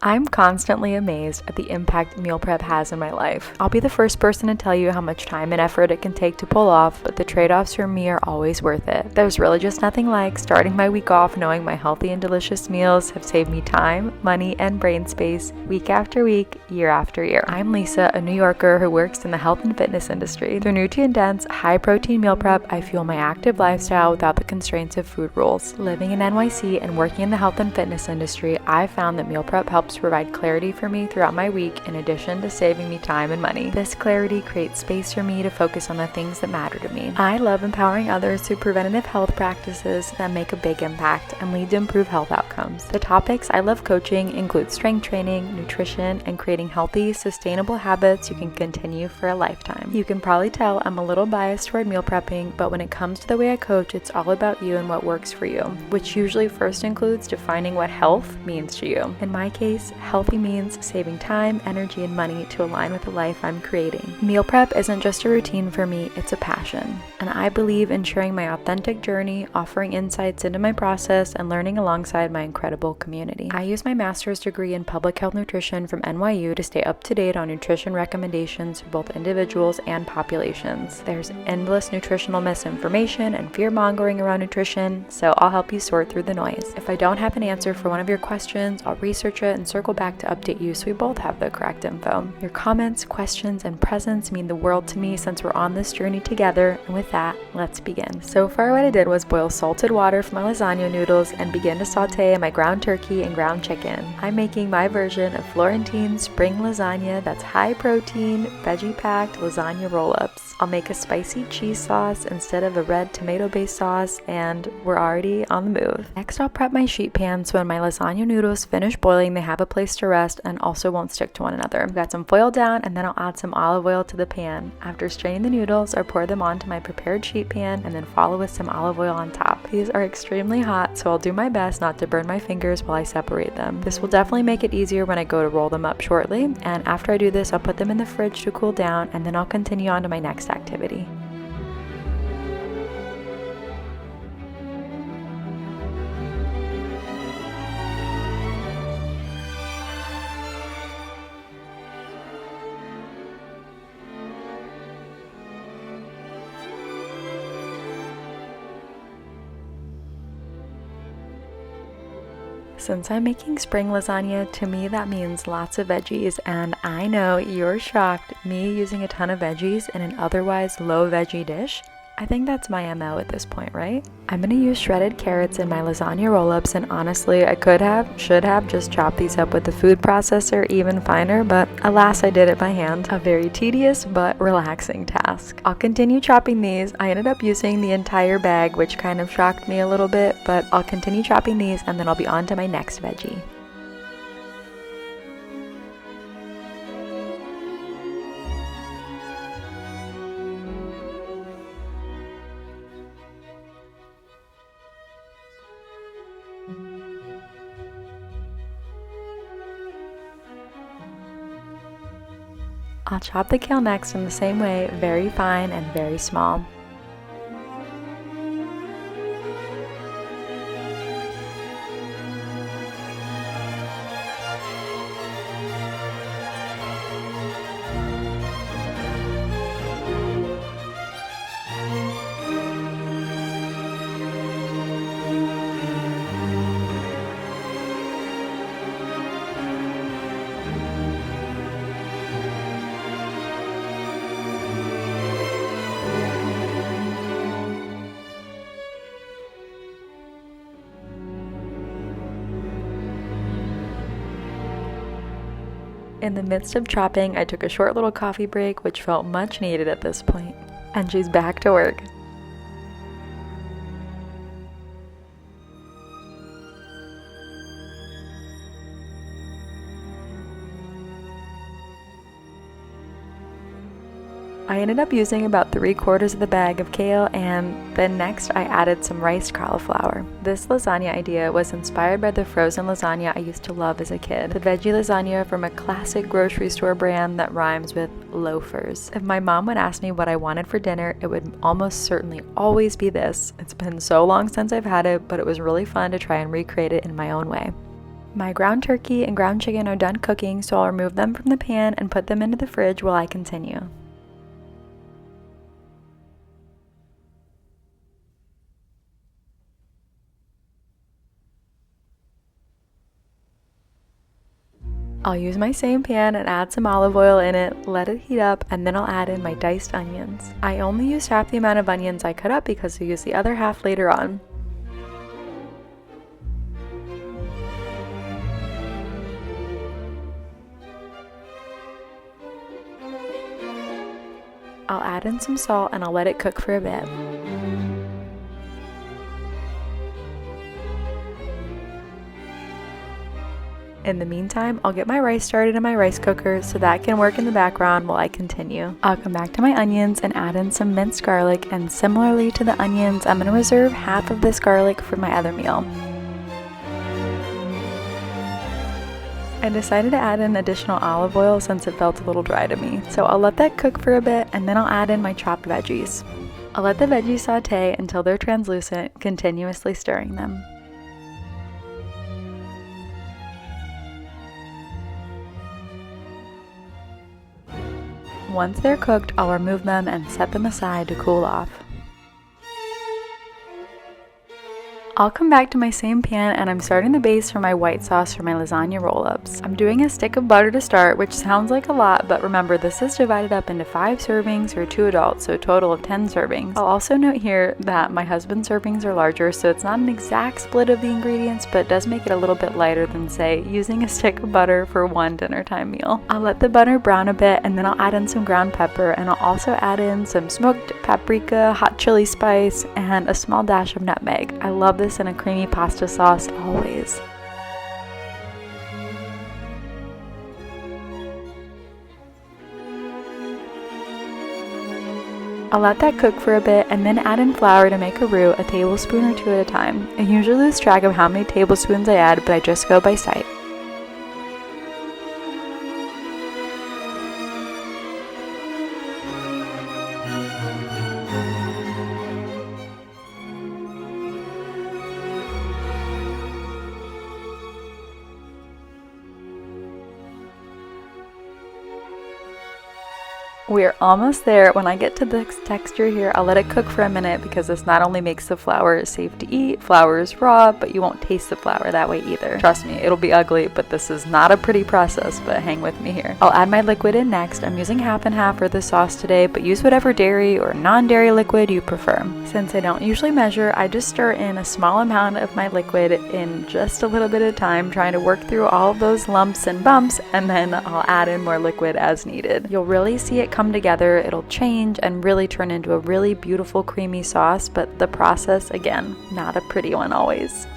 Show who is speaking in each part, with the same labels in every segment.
Speaker 1: I'm constantly amazed at the impact meal prep has in my life. I'll be the first person to tell you how much time and effort it can take to pull off, but the trade-offs for me are always worth it. There's really just nothing like starting my week off knowing my healthy and delicious meals have saved me time, money, and brain space week after week, year after year. I'm Lisa, a New Yorker who works in the health and fitness industry. Through nutrient-dense, high-protein meal prep, I fuel my active lifestyle without the constraints of food rules. Living in NYC and working in the health and fitness industry, I found that meal prep helps provide clarity for me throughout my week in addition to saving me time and money. This clarity creates space for me to focus on the things that matter to me. I love empowering others through preventative health practices that make a big impact and lead to improved health outcomes. The topics I love coaching include strength training, nutrition, and creating healthy, sustainable habits you can continue for a lifetime. You can probably tell I'm a little biased toward meal prepping, but when it comes to the way I coach, it's all about you and what works for you, which usually first includes defining what health means to you. In my case, healthy means saving time, energy, and money to align with the life I'm creating. Meal prep isn't just a routine for me, it's a passion. And I believe in sharing my authentic journey, offering insights into my process, and learning alongside my incredible community. I use my master's degree in public health nutrition from NYU to stay up to date on nutrition recommendations for both individuals and populations. There's endless nutritional misinformation and fear-mongering around nutrition, so I'll help you sort through the noise. If I don't have an answer for one of your questions, I'll research it and circle back to update you so we both have the correct info. Your comments, questions, and presence mean the world to me since we're on this journey together, and with that, let's begin. So far what I did was boil salted water for my lasagna noodles and begin to saute my ground turkey and ground chicken. I'm making my version of Florentine spring lasagna that's high protein, veggie packed lasagna roll-ups. I'll make a spicy cheese sauce instead of a red tomato-based sauce, and we're already on the move. Next, I'll prep my sheet pan so when my lasagna noodles finish boiling, they have a place to rest and also won't stick to one another. I've got some foil down, and then I'll add some olive oil to the pan. After straining the noodles, I'll pour them onto my prepared sheet pan and then follow with some olive oil on top. These are extremely hot, so I'll do my best not to burn my fingers while I separate them. This will definitely make it easier when I go to roll them up shortly, and after I do this, I'll put them in the fridge to cool down, and then I'll continue on to my next activity. Since I'm making spring lasagna, to me that means lots of veggies, and I know you're shocked, me using a ton of veggies in an otherwise low veggie dish. I think that's my MO at this point, right? I'm gonna use shredded carrots in my lasagna roll-ups, and honestly, I should have just chopped these up with the food processor even finer, but alas, I did it by hand. A very tedious but relaxing task. I'll continue chopping these. I ended up using the entire bag, which kind of shocked me a little bit, but I'll continue chopping these and then I'll be on to my next veggie. I'll chop the kale next in the same way, very fine and very small. In the midst of chopping, I took a short little coffee break, which felt much needed at this point. And she's back to work. I ended up using about 3/4 of the bag of kale, and then next I added some riced cauliflower. This lasagna idea was inspired by the frozen lasagna I used to love as a kid, the veggie lasagna from a classic grocery store brand that rhymes with loafers. If my mom would ask me what I wanted for dinner, it would almost certainly always be this. It's been so long since I've had it, but it was really fun to try and recreate it in my own way. My ground turkey and ground chicken are done cooking, so I'll remove them from the pan and put them into the fridge while I continue. I'll use my same pan and add some olive oil in it, let it heat up, and then I'll add in my diced onions. I only used half the amount of onions I cut up because I'll use the other half later on. I'll add in some salt and I'll let it cook for a bit. In the meantime, I'll get my rice started in my rice cooker so that can work in the background while I continue. I'll come back to my onions and add in some minced garlic, and similarly to the onions, I'm going to reserve half of this garlic for my other meal. I decided to add in additional olive oil since it felt a little dry to me, so I'll let that cook for a bit and then I'll add in my chopped veggies. I'll let the veggies saute until they're translucent, continuously stirring them. Once they're cooked, I'll remove them and set them aside to cool off. I'll come back to my same pan and I'm starting the base for my white sauce for my lasagna roll-ups. I'm doing a stick of butter to start, which sounds like a lot, but remember this is divided up into 5 servings for 2 adults, so a total of 10 servings. I'll also note here that my husband's servings are larger, so it's not an exact split of the ingredients, but it does make it a little bit lighter than, say, using a stick of butter for one dinner time meal. I'll let the butter brown a bit and then I'll add in some ground pepper, and I'll also add in some smoked paprika, hot chili spice, and a small dash of nutmeg. I love this in a creamy pasta sauce always. I'll let that cook for a bit and then add in flour to make a roux, a tablespoon or 2 at a time. I usually lose track of how many tablespoons I add, but I just go by sight. We're almost there. When I get to this texture here, I'll let it cook for a minute because this not only makes the flour safe to eat, flour is raw, but you won't taste the flour that way either. Trust me, it'll be ugly, but this is not a pretty process, but hang with me here. I'll add my liquid in next. I'm using half and half for the sauce today, but use whatever dairy or non-dairy liquid you prefer. Since I don't usually measure, I just stir in a small amount of my liquid in just a little bit of time, trying to work through all of those lumps and bumps, and then I'll add in more liquid as needed. You'll really see it come together, it'll change and really turn into a really beautiful creamy sauce, but the process, again, not a pretty one always.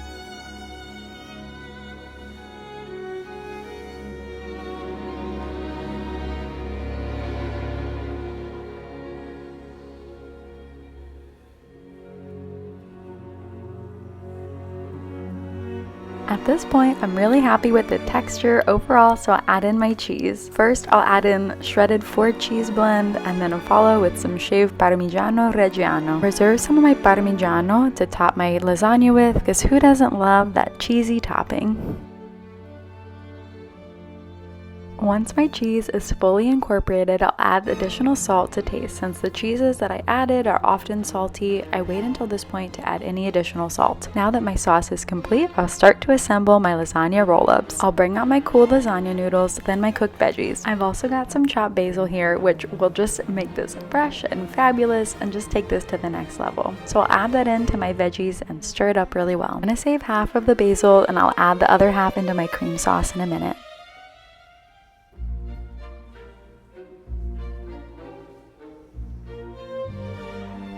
Speaker 1: At this point, I'm really happy with the texture overall, so I'll add in my cheese. First, I'll add in shredded Ford cheese blend, and then I'll follow with some shaved Parmigiano Reggiano. Reserve some of my Parmigiano to top my lasagna with, because who doesn't love that cheesy topping? Once my cheese is fully incorporated, I'll add additional salt to taste. Since the cheeses that I added are often salty, I wait until this point to add any additional salt. Now that my sauce is complete, I'll start to assemble my lasagna roll-ups. I'll bring out my cooled lasagna noodles, then my cooked veggies. I've also got some chopped basil here, which will just make this fresh and fabulous and just take this to the next level. So I'll add that into my veggies and stir it up really well. I'm gonna save half of the basil and I'll add the other half into my cream sauce in a minute.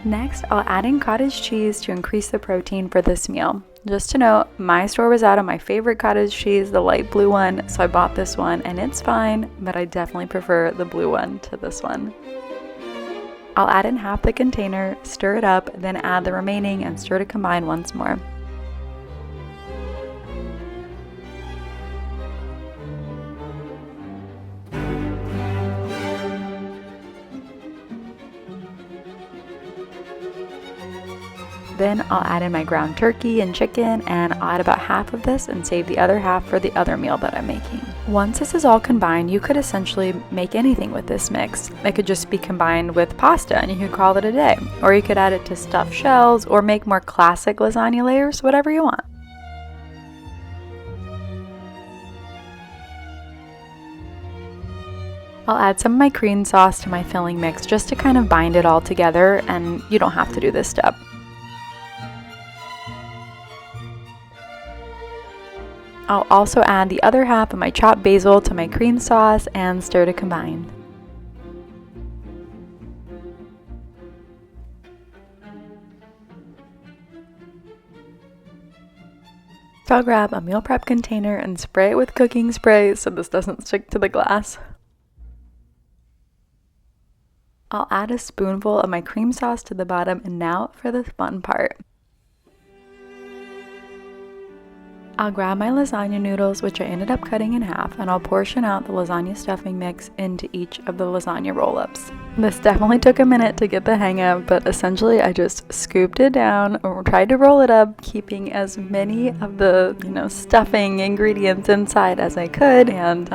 Speaker 1: Next, I'll add in cottage cheese to increase the protein for this meal. Just to note, my store was out of my favorite cottage cheese, the light blue one, so I bought this one and it's fine, but I definitely prefer the blue one to this one. I'll add in half the container, stir it up, then add the remaining and stir to combine once more. Then I'll add in my ground turkey and chicken, and I'll add about half of this and save the other half for the other meal that I'm making. Once this is all combined, you could essentially make anything with this mix. It could just be combined with pasta and you could call it a day. Or you could add it to stuffed shells or make more classic lasagna layers, whatever you want. I'll add some of my cream sauce to my filling mix just to kind of bind it all together, and you don't have to do this step. I'll also add the other half of my chopped basil to my cream sauce and stir to combine. So I'll grab a meal prep container and spray it with cooking spray so this doesn't stick to the glass. I'll add a spoonful of my cream sauce to the bottom, and now for the fun part. I'll grab my lasagna noodles, which I ended up cutting in half, and I'll portion out the lasagna stuffing mix into each of the lasagna roll-ups. This definitely took a minute to get the hang of, but essentially I just scooped it down or tried to roll it up, keeping as many of the, stuffing ingredients inside as I could, and,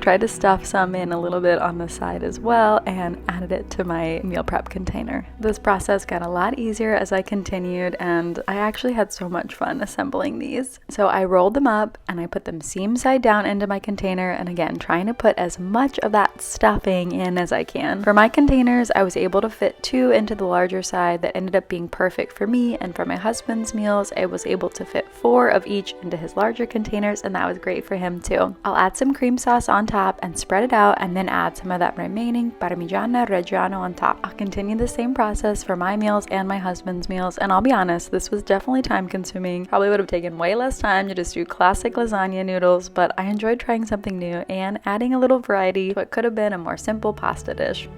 Speaker 1: tried to stuff some in a little bit on the side as well, and added it to my meal prep container. This process got a lot easier as I continued, and I actually had so much fun assembling these. So I rolled them up and I put them seam side down into my container, and again, trying to put as much of that stuffing in as I can. For my containers, I was able to fit 2 into the larger side that ended up being perfect for me, and for my husband's meals, I was able to fit 4 of each into his larger containers, and that was great for him too. I'll add some cream sauce on top and spread it out, and then add some of that remaining Parmigiano Reggiano on top. I'll continue the same process for my meals and my husband's meals, and I'll be honest, this was definitely time consuming. Probably would have taken way less time to just do classic lasagna noodles, but I enjoyed trying something new and adding a little variety to what could have been a more simple pasta dish.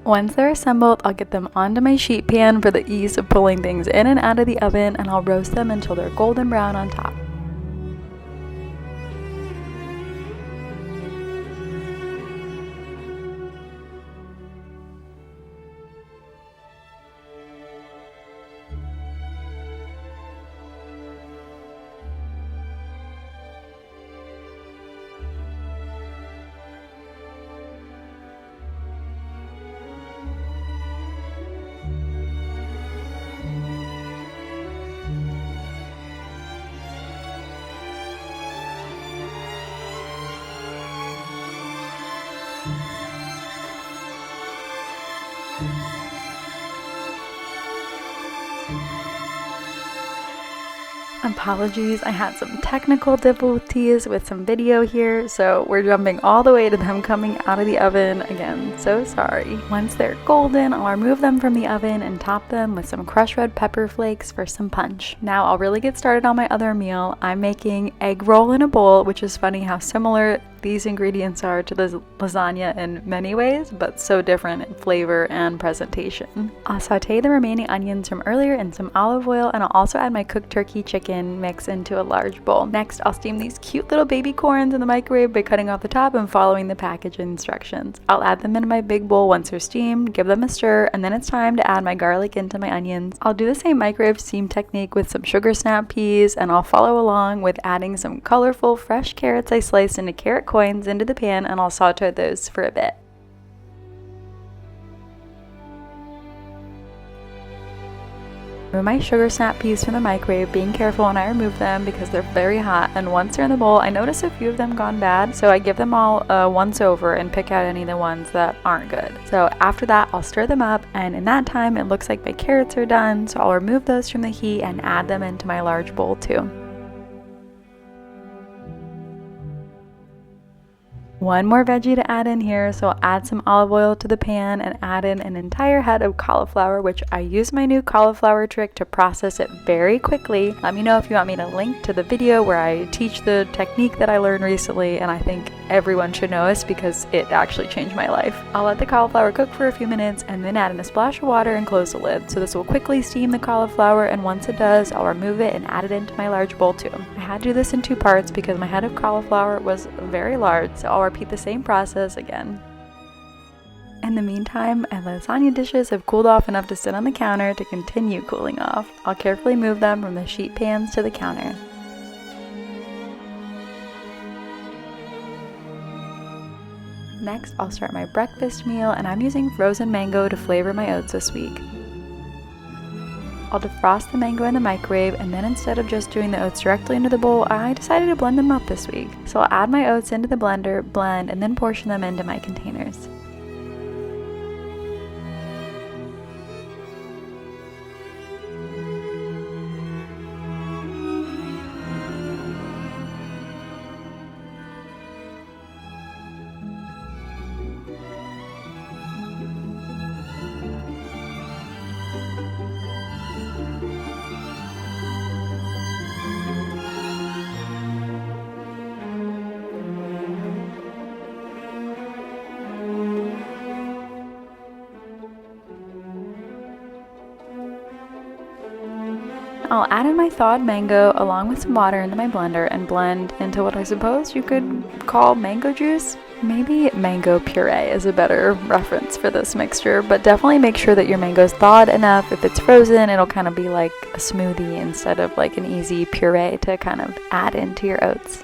Speaker 1: Once they're assembled, I'll get them onto my sheet pan for the ease of pulling things in and out of the oven, and I'll roast them until they're golden brown on top. Apologies, I had some technical difficulties with some video here, so we're jumping all the way to them coming out of the oven. Again, so sorry. Once they're golden, I'll remove them from the oven and top them with some crushed red pepper flakes for some punch. Now I'll really get started on my other meal. I'm making egg roll in a bowl, which is funny how similar these ingredients are to the lasagna in many ways, but so different in flavor and presentation. I'll saute the remaining onions from earlier in some olive oil, and I'll also add my cooked turkey chicken mix into a large bowl. Next, I'll steam these cute little baby corns in the microwave by cutting off the top and following the package instructions. I'll add them into my big bowl once they're steamed, give them a stir, and then it's time to add my garlic into my onions. I'll do the same microwave steam technique with some sugar snap peas, and I'll follow along with adding some colorful fresh carrots I sliced into carrot coins into the pan, and I'll saute those for a bit. Remove my sugar snap peas from the microwave, being careful when I remove them because they're very hot, and once they're in the bowl, I notice a few of them gone bad, so I give them all a once over and pick out any of the ones that aren't good. So after that, I'll stir them up, and in that time, it looks like my carrots are done, so I'll remove those from the heat and add them into my large bowl too. One more veggie to add in here, so I'll add some olive oil to the pan and add in an entire head of cauliflower, which I use my new cauliflower trick to process it very quickly. Let me know if you want me to link to the video where I teach the technique that I learned recently, and I think everyone should know this because it actually changed my life. I'll let the cauliflower cook for a few minutes and then add in a splash of water and close the lid. So this will quickly steam the cauliflower, and once it does, I'll remove it and add it into my large bowl too. I had to do this in 2 parts because my head of cauliflower was very large, so I'll repeat the same process again. In the meantime, my lasagna dishes have cooled off enough to sit on the counter to continue cooling off. I'll carefully move them from the sheet pans to the counter. Next, I'll start my breakfast meal, and I'm using frozen mango to flavor my oats this week. I'll defrost the mango in the microwave, and then instead of just doing the oats directly into the bowl, I decided to blend them up this week. So I'll add my oats into the blender, blend, and then portion them into my containers. I'll add in my thawed mango along with some water into my blender and blend into what I suppose you could call mango juice. Maybe mango puree is a better reference for this mixture, but definitely make sure that your mango's thawed enough. If it's frozen, it'll kind of be like a smoothie instead of like an easy puree to kind of add into your oats.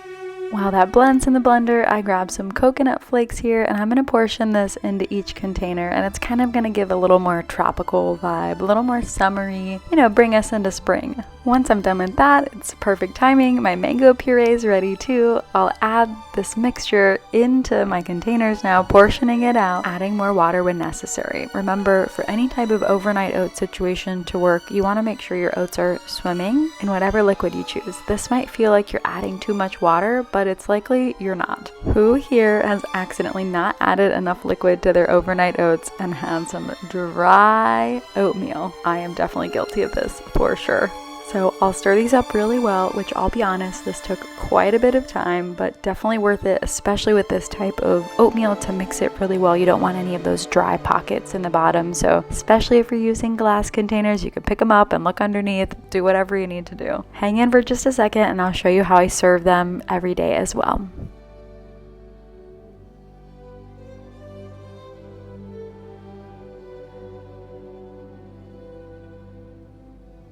Speaker 1: While that blends in the blender, I grab some coconut flakes here, and I'm going to portion this into each container, and it's kind of going to give a little more tropical vibe, a little more summery, bring us into spring. Once I'm done with that, it's perfect timing. My mango puree is ready too. I'll add this mixture into my containers now, portioning it out, adding more water when necessary. Remember, for any type of overnight oat situation to work, you want to make sure your oats are swimming in whatever liquid you choose. This might feel like you're adding too much water, but it's likely you're not. Who here has accidentally not added enough liquid to their overnight oats and had some dry oatmeal? I am definitely guilty of this for sure. So I'll stir these up really well, which I'll be honest, this took quite a bit of time, but definitely worth it, especially with this type of oatmeal, to mix it really well. You don't want any of those dry pockets in the bottom. So especially if you're using glass containers, you can pick them up and look underneath, do whatever you need to do. Hang in for just a second and I'll show you how I serve them every day as well.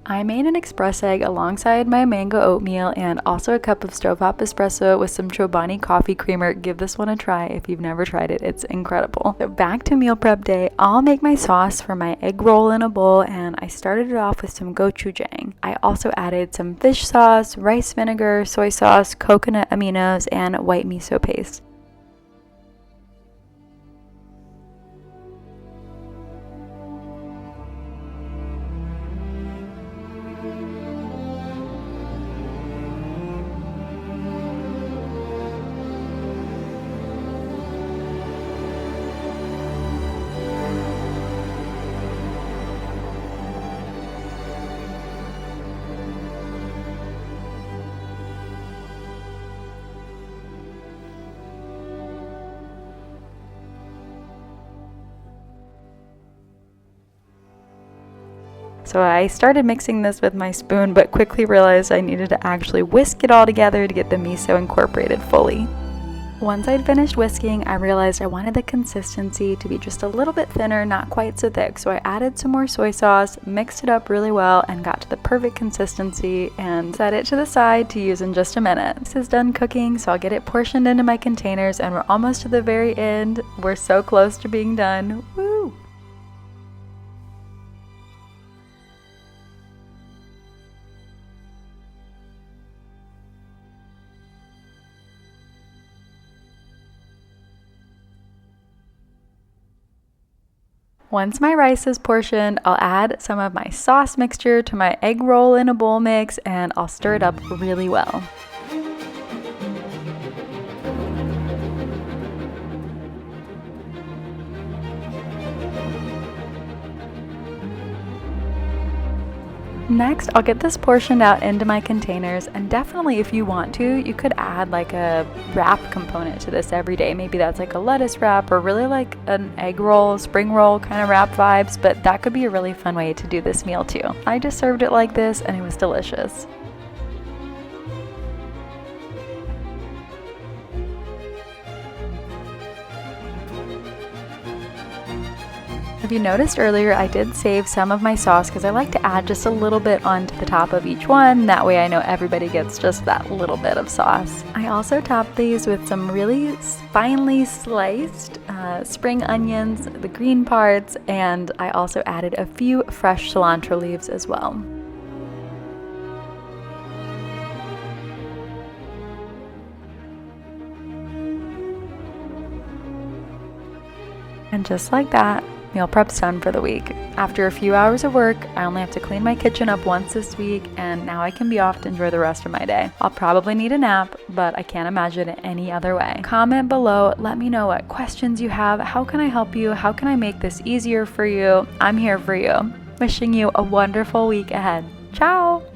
Speaker 1: I made an express egg alongside my mango oatmeal and also a cup of stovetop espresso with some Chobani coffee creamer. Give this one a try if you've never tried it. It's incredible. So back to meal prep day. I'll make my sauce for my egg roll in a bowl, and I started it off with some gochujang. I also added some fish sauce, rice vinegar, soy sauce, coconut aminos, and white miso paste. So I started mixing this with my spoon, but quickly realized I needed to actually whisk it all together to get the miso incorporated fully. Once I'd finished whisking, I realized I wanted the consistency to be just a little bit thinner, not quite so thick. So I added some more soy sauce, mixed it up really well, and got to the perfect consistency and set it to the side to use in just a minute. This is done cooking, so I'll get it portioned into my containers, and we're almost to the very end. We're so close to being done. Woo! Once my rice is portioned, I'll add some of my sauce mixture to my egg roll in a bowl mix, and I'll stir it up really well. Next, I'll get this portioned out into my containers, and definitely if you want to, you could add like a wrap component to this every day. Maybe that's like a lettuce wrap or really like an egg roll, spring roll kind of wrap vibes, but that could be a really fun way to do this meal too. I just served it like this and it was delicious. If you noticed earlier, I did save some of my sauce because I like to add just a little bit onto the top of each one. That way I know everybody gets just that little bit of sauce. I also topped these with some really finely sliced spring onions, the green parts, and I also added a few fresh cilantro leaves as well. And just like that, meal prep's done for the week. After a few hours of work, I only have to clean my kitchen up once this week, and now I can be off to enjoy the rest of my day. I'll probably need a nap, but I can't imagine it any other way. Comment below, let me know what questions you have. How can I help you? How can I make this easier for you? I'm here for you. Wishing you a wonderful week ahead. Ciao!